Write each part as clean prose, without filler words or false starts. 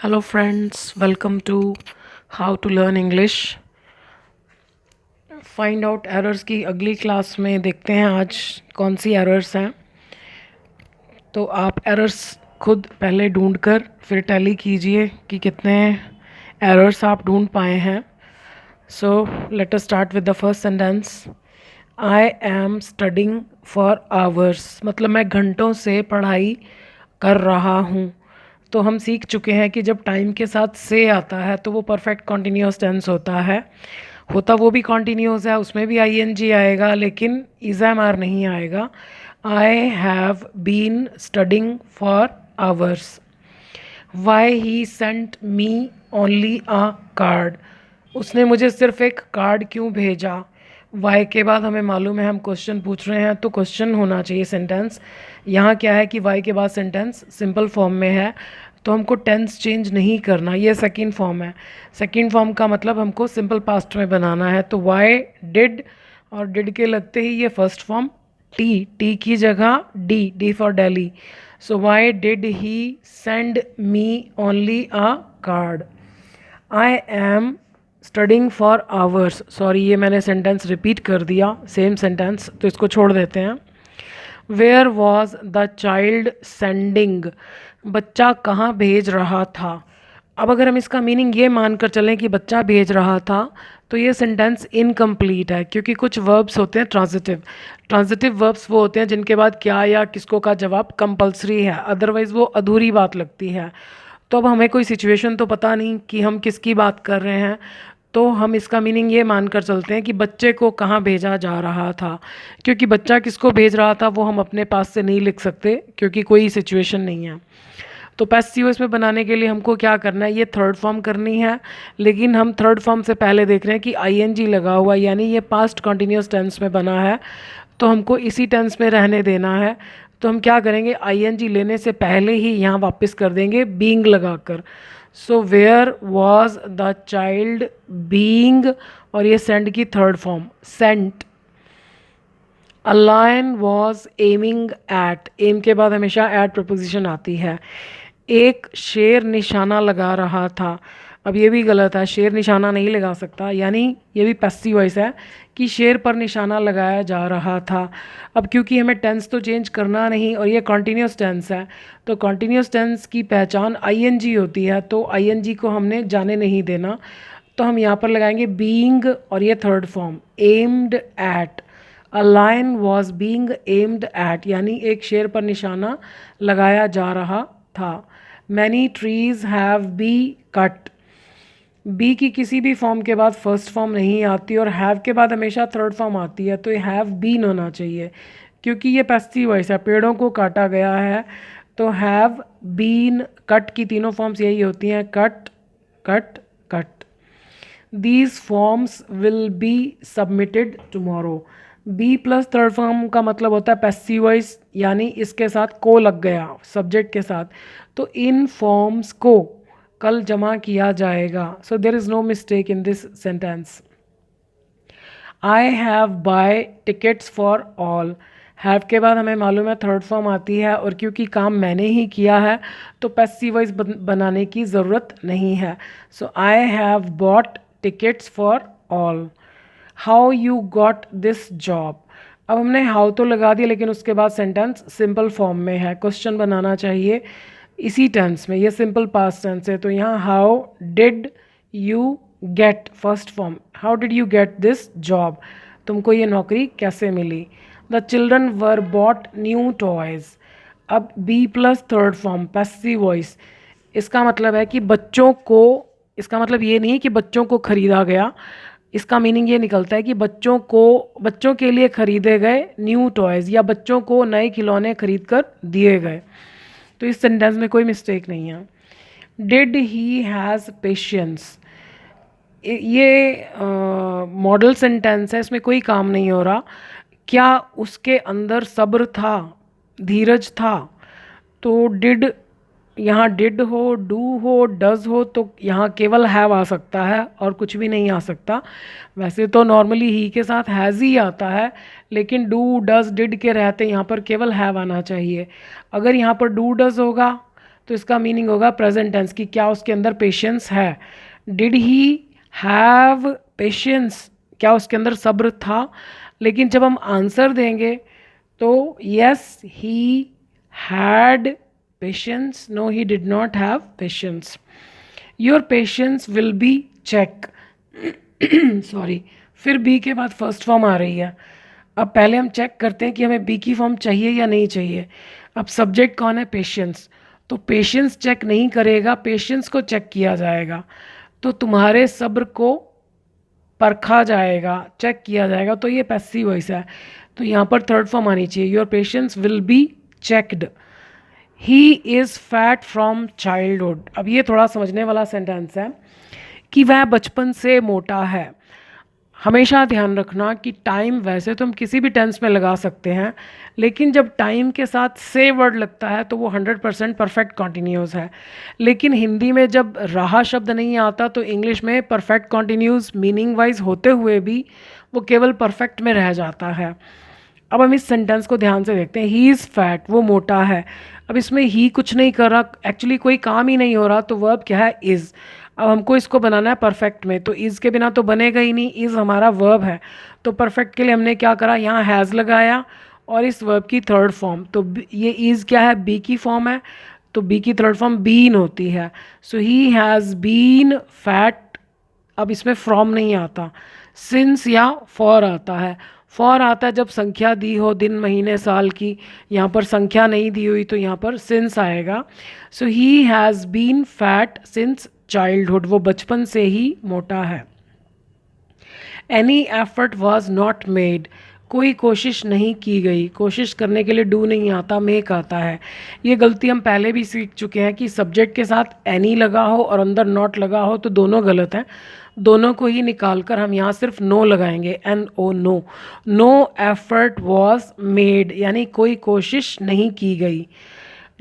Hello friends, welcome to how to learn English. Find out errors की अगली class में देखते हैं आज कौन सी एरर्स हैं। तो आप एरर्स खुद पहले ढूंढ कर फिर टैली कीजिए कि कितने एरर्स आप ढूंढ पाए हैं। So let us start with the first sentence. I am studying for hours, मतलब मैं घंटों से पढ़ाई कर रहा हूँ। तो हम सीख चुके हैं कि जब टाइम के साथ से आता है तो वो परफेक्ट कॉन्टीन्यूअस टेंस होता है। होता वो भी कॉन्टीन्यूअस है, उसमें भी आईएनजी आएगा लेकिन इज़ामार नहीं आएगा। I have been studying for hours. Why he sent me only a card, उसने मुझे सिर्फ एक कार्ड क्यों भेजा। वाई के बाद हमें मालूम है हम क्वेश्चन पूछ रहे हैं तो क्वेश्चन होना चाहिए सेंटेंस। यहाँ क्या है कि वाई के बाद सेंटेंस सिंपल फॉर्म में है तो हमको टेंस चेंज नहीं करना। ये सेकंड फॉर्म है। सेकंड फॉर्म का मतलब हमको सिंपल पास्ट में बनाना है। तो वाई डिड, और डिड के लगते ही ये फर्स्ट फॉर्म टी, टी की जगह D, D for Delhi. So why did he send me only a card. I am studying for hours, sorry ये मैंने सेंटेंस रिपीट कर दिया, सेम सेंटेंस, तो इसको छोड़ देते हैं। Where was the child sending, बच्चा कहाँ भेज रहा था। अब अगर हम इसका मीनिंग ये मानकर चलें कि बच्चा भेज रहा था तो ये सेंटेंस इनकम्प्लीट है, क्योंकि कुछ वर्ब्स होते हैं ट्रांजिटिव। ट्रांजिटिव वर्ब्स वो होते हैं जिनके बाद क्या या किसको का जवाब कंपलसरी है, अदरवाइज़ वो अधूरी बात लगती है। तो अब हमें कोई सिचुएशन तो पता नहीं कि हम किसकी बात कर रहे हैं, तो हम इसका मीनिंग ये मानकर चलते हैं कि बच्चे को कहाँ भेजा जा रहा था। क्योंकि बच्चा किसको भेज रहा था वो हम अपने पास से नहीं लिख सकते क्योंकि कोई सिचुएशन नहीं है। तो पैसिव वॉइस में बनाने के लिए हमको क्या करना है, ये थर्ड फॉर्म करनी है। लेकिन हम थर्ड फॉर्म से पहले देख रहे हैं कि आईएनजी लगा हुआ, यानी ये पास्ट कॉन्टीन्यूअस टेंस में बना है तो हमको इसी टेंस में रहने देना है। तो हम क्या करेंगे, आईएनजी लेने से पहले ही यहाँ वापस कर देंगे बीइंग लगाकर। So where was the child being, और ये सेंड की third form sent. A lion was aiming at, aim के बाद हमेशा एट प्रपोजिशन आती है। एक शेर निशाना लगा रहा था। अब ये भी गलत है, शेर निशाना नहीं लगा सकता, यानी ये भी पैसिव वॉइस है कि शेर पर निशाना लगाया जा रहा था। अब क्योंकि हमें टेंस तो चेंज करना नहीं और ये कॉन्टीन्यूअस टेंस है, तो कॉन्टीन्यूअस टेंस की पहचान आईएनजी होती है, तो आईएनजी को हमने जाने नहीं देना। तो हम यहाँ पर लगाएंगे बीइंग और ये third form aimed at. A lion was being aimed at, यानी एक शेर पर निशाना लगाया जा रहा था। Many trees have be cut, be की किसी भी फॉर्म के बाद फर्स्ट फॉर्म नहीं आती और हैव के बाद हमेशा थर्ड फॉर्म आती है, तो ये हैव बीन होना चाहिए क्योंकि ये पैसिव वॉइस है, पेड़ों को काटा गया है। तो हैव बीन कट की तीनों फॉर्म्स यही होती हैं, cut cut cut. These forms will be submitted tomorrow. Be plus third form का मतलब होता है पैसिव वॉइस, यानी इसके साथ को लग गया सब्जेक्ट के साथ, तो इन फॉर्म्स को कल जमा किया जाएगा। So there is no mistake in this sentence. I have buy tickets for all, have के बाद हमें मालूम है थर्ड फॉर्म आती है और क्योंकि काम मैंने ही किया है तो पैसिव वॉइस बनाने की ज़रूरत नहीं है। So I have bought tickets for all. How you got this job, अब हमने हाउ तो लगा दिया लेकिन उसके बाद सेंटेंस सिंपल फॉर्म में है, क्वेश्चन बनाना चाहिए इसी टेंस में, ये सिंपल पास्ट टेंस है। तो यहाँ how did you get first form, how did you get this job, तुमको ये नौकरी कैसे मिली। The children were bought new toys, अब be plus third form passive voice, इसका मतलब है कि बच्चों को, इसका मतलब ये नहीं कि बच्चों को खरीदा गया, इसका मीनिंग ये निकलता है कि बच्चों को, बच्चों के लिए खरीदे गए न्यू टॉयज़, या बच्चों को नए खिलौने खरीद कर दिए गए। तो इस सेंटेंस में कोई मिस्टेक नहीं है। डिड ही हैज़ पेशेंस, ये मॉडल सेंटेंस है, इसमें कोई काम नहीं हो रहा। क्या उसके अंदर सब्र था, धीरज था। तो डिड, यहाँ डिड हो, डू हो, डज हो, तो यहाँ केवल हैव आ सकता है और कुछ भी नहीं आ सकता। वैसे तो नॉर्मली ही के साथ हैज़ ही आता है, लेकिन डू डज डिड के रहते यहाँ पर केवल हैव आना चाहिए। अगर यहाँ पर डू डज होगा तो इसका मीनिंग होगा प्रेजेंट टेंस की क्या उसके अंदर पेशेंस है। डिड ही हैव पेशेंस, क्या उसके अंदर सब्र था। लेकिन जब हम आंसर देंगे तो yes he had patience, no he did not have patience. Your patience will be check sorry, फिर बी के बाद फर्स्ट फॉर्म आ रही है। अब पहले हम चेक करते हैं कि हमें बी की फॉर्म चाहिए या नहीं चाहिए। अब सब्जेक्ट कौन है, पेशेंस, तो पेशेंस चेक नहीं करेगा, पेशेंस को चेक किया जाएगा। तो तुम्हारे सब्र को परखा जाएगा, चेक किया जाएगा, तो ये पैसिव वॉइस है। तो यहाँ पर थर्ड फॉर्म आनी चाहिए, your patience will be checked. He is fat from childhood. अब ये थोड़ा समझने वाला सेंटेंस है कि वह बचपन से मोटा है। हमेशा ध्यान रखना कि टाइम वैसे तो हम किसी भी टेंस में लगा सकते हैं, लेकिन जब टाइम के साथ से वर्ड लगता है तो वो 100% परफेक्ट कॉन्टिन्यूस है। लेकिन हिंदी में जब रहा शब्द नहीं आता तो इंग्लिश में परफेक्ट कॉन्टिन्यूस मीनिंग वाइज होते हुए भी वो केवल परफेक्ट में रह जाता है। अब हम इस सेंटेंस को ध्यान से देखते हैं, ही इज़ फैट, वो मोटा है। अब इसमें ही कुछ नहीं कर रहा, एक्चुअली कोई काम ही नहीं हो रहा, तो वर्ब क्या है, इज़। अब हमको इसको बनाना है परफेक्ट में, तो इज़ के बिना तो बनेगा ही नहीं, इज़ हमारा वर्ब है। तो परफेक्ट के लिए हमने क्या करा, यहाँ हैज़ लगाया और इस वर्ब की थर्ड फॉर्म, तो ये इज़ क्या है, बी की फॉर्म है, तो बी की थर्ड फॉर्म बीन होती है। सो ही हैज़ बीन फैट। अब इसमें फ्रॉम नहीं आता, सिंस या फॉर आता है। फॉर आता है जब संख्या दी हो, दिन महीने साल की। यहाँ पर संख्या नहीं दी हुई तो यहाँ पर सिंस आएगा। So he has been fat since childhood, वो बचपन से ही मोटा है। Any effort was not made, कोई कोशिश नहीं की गई। कोशिश करने के लिए डू नहीं आता, मेक आता है। ये गलती हम पहले भी सीख चुके हैं कि सब्जेक्ट के साथ एनी लगा हो और अंदर नॉट लगा हो तो दोनों गलत हैं। दोनों को ही निकाल कर हम यहाँ सिर्फ नो लगाएंगे, NO, no. No effort was made यानी कोई कोशिश नहीं की गई।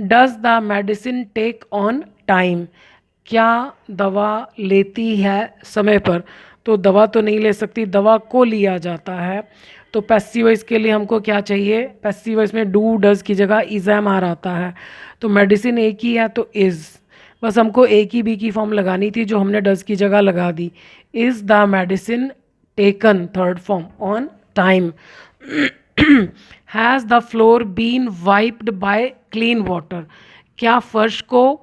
Does the medicine take on time, क्या दवा लेती है समय पर। तो दवा तो नहीं ले सकती, दवा को लिया जाता है। तो पैसिव वॉइस के लिए हमको क्या चाहिए, पैसिव वॉइस में डू डज की जगह इज़ एम आर आता है। तो मेडिसिन एक ही है तो इज़, बस हमको एक ही बी की फॉर्म लगानी थी जो हमने डज की जगह लगा दी। Is the medicine taken, third form, on time. Has the floor been wiped by clean water, क्या फर्श को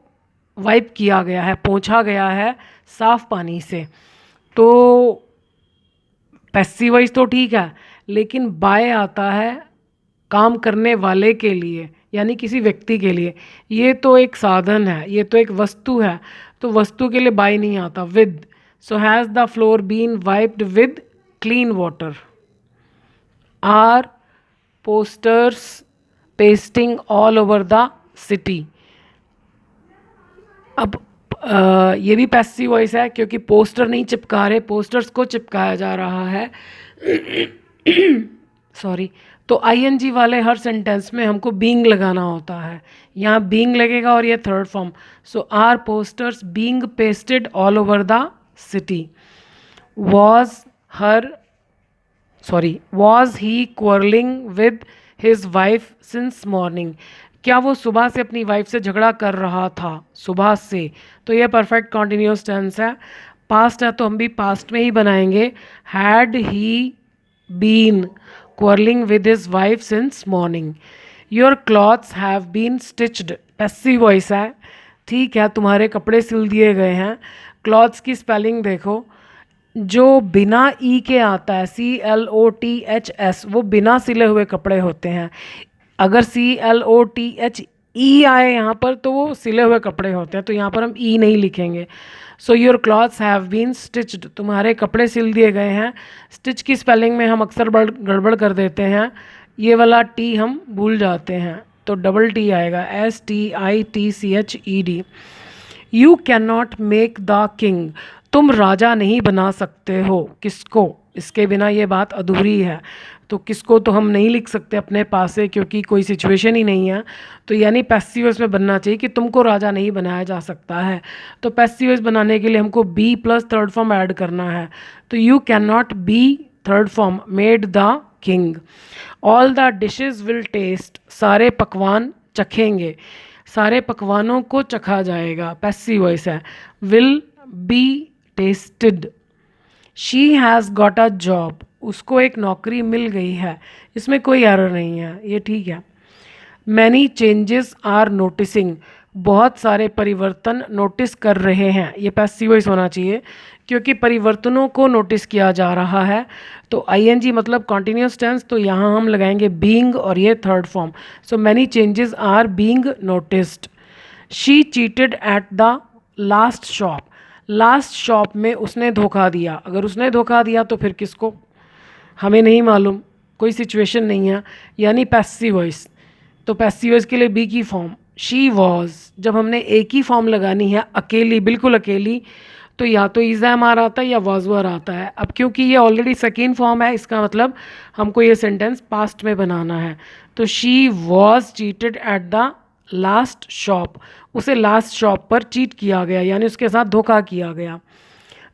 वाइप किया गया है, पोंछा गया है साफ पानी से। तो पैसिव वॉइस तो ठीक है, लेकिन बाय आता है काम करने वाले के लिए यानी किसी व्यक्ति के लिए। ये तो एक साधन है, ये तो एक वस्तु है, तो वस्तु के लिए बाय नहीं आता, with. So has the floor been wiped with clean water. Are posters pasting all over the city. अब ये भी पैसिव वॉइस है क्योंकि पोस्टर नहीं चिपका रहे, पोस्टर्स को चिपकाया जा रहा है। सॉरी, तो ING वाले हर सेंटेंस में हमको बीइंग लगाना होता है, यहाँ बीइंग लगेगा और ये third form. So are posters being pasted all over the city. Was he quarrelling with his wife since morning, क्या वो सुबह से अपनी वाइफ से झगड़ा कर रहा था, सुबह से। तो ये परफेक्ट कॉन्टिन्यूस टेंस है। पास्ट है तो हम भी पास्ट में ही बनाएंगे, had he been quarrelling with his wife since morning. Your clothes have been stitched, passive voice है, ठीक है, तुम्हारे कपड़े सिल दिए गए हैं। क्लॉथ्स की स्पेलिंग देखो, जो बिना ई के आता है CLOTHS, वो बिना सिले हुए कपड़े होते हैं। अगर CLOTHE आए यहाँ पर तो वो सिले हुए कपड़े होते हैं, तो यहाँ पर हम ई नहीं लिखेंगे। So your clothes have been stitched, तुम्हारे कपड़े सिल दिए गए हैं। स्टिच की स्पेलिंग में हम अक्सर गड़बड़ कर देते हैं, ये वाला टी हम भूल जाते हैं, तो डबल टी आएगा, STITCHED। You can not make the king, तुम राजा नहीं बना सकते हो, किसको, इसके बिना ये बात अधूरी है। तो किसको तो हम नहीं लिख सकते अपने पास से क्योंकि कोई सिचुएशन ही नहीं है, तो यानी पैसिव वॉइस में बनना चाहिए कि तुमको राजा नहीं बनाया जा सकता है। तो पैसिव वॉइस बनाने के लिए हमको be plus third form add करना है, तो you can not be third form made the king. All the dishes will taste, सारे पकवान चखेंगे। सारे पकवानों को चखा जाएगा, पैसिव वॉइस है। Will be tasted. She has got a job, उसको एक नौकरी मिल गई है, इसमें कोई एरर नहीं है, ये ठीक है। मैनी चेंजेस आर नोटिसिंग, बहुत सारे परिवर्तन नोटिस कर रहे हैं, ये पैसिव वॉइस होना चाहिए क्योंकि परिवर्तनों को नोटिस किया जा रहा है। तो आईएनजी मतलब कॉन्टिन्यूस टेंस, तो यहाँ हम लगाएंगे बीइंग और ये third form. So many changes are being noticed. She cheated at the last shop, last shop में उसने धोखा दिया। अगर उसने धोखा दिया तो फिर किसको, हमें नहीं मालूम, कोई सिचुएशन नहीं है, यानी पैसिव वॉइस। तो पैसिव वॉइस के लिए बी की फॉर्म शी वॉज। जब हमने एक ही फॉर्म लगानी है अकेली, बिल्कुल अकेली, तो या तो इज एम आर आता है या वॉज वर आता है। अब क्योंकि ये ऑलरेडी सेकेंड फॉर्म है, इसका मतलब हमको ये सेंटेंस पास्ट में बनाना है। तो she was cheated at the last shop, उसे लास्ट शॉप पर चीट किया गया, यानी उसके साथ धोखा किया गया।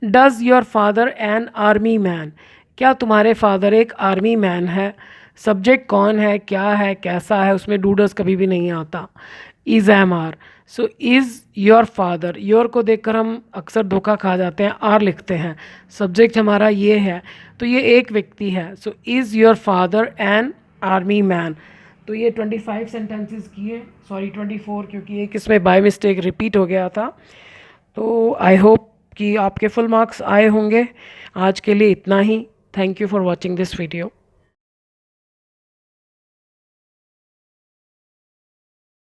Does your father an army man, क्या तुम्हारे फादर एक आर्मी मैन है। सब्जेक्ट कौन है, क्या है, कैसा है, उसमें डूडस कभी भी नहीं आता। Is am are. So is your father, your को देखकर हम अक्सर धोखा खा जाते हैं, आर लिखते हैं। सब्जेक्ट हमारा ये है, तो ये एक व्यक्ति है। सो is your father an army man. तो ये 25 सेंटेंसेस किए, सॉरी 24, क्योंकि एक इसमें बाय मिस्टेक रिपीट हो गया था। तो आई होप कि आपके फुल मार्क्स आए होंगे। आज के लिए इतना ही। Thank you for watching this video.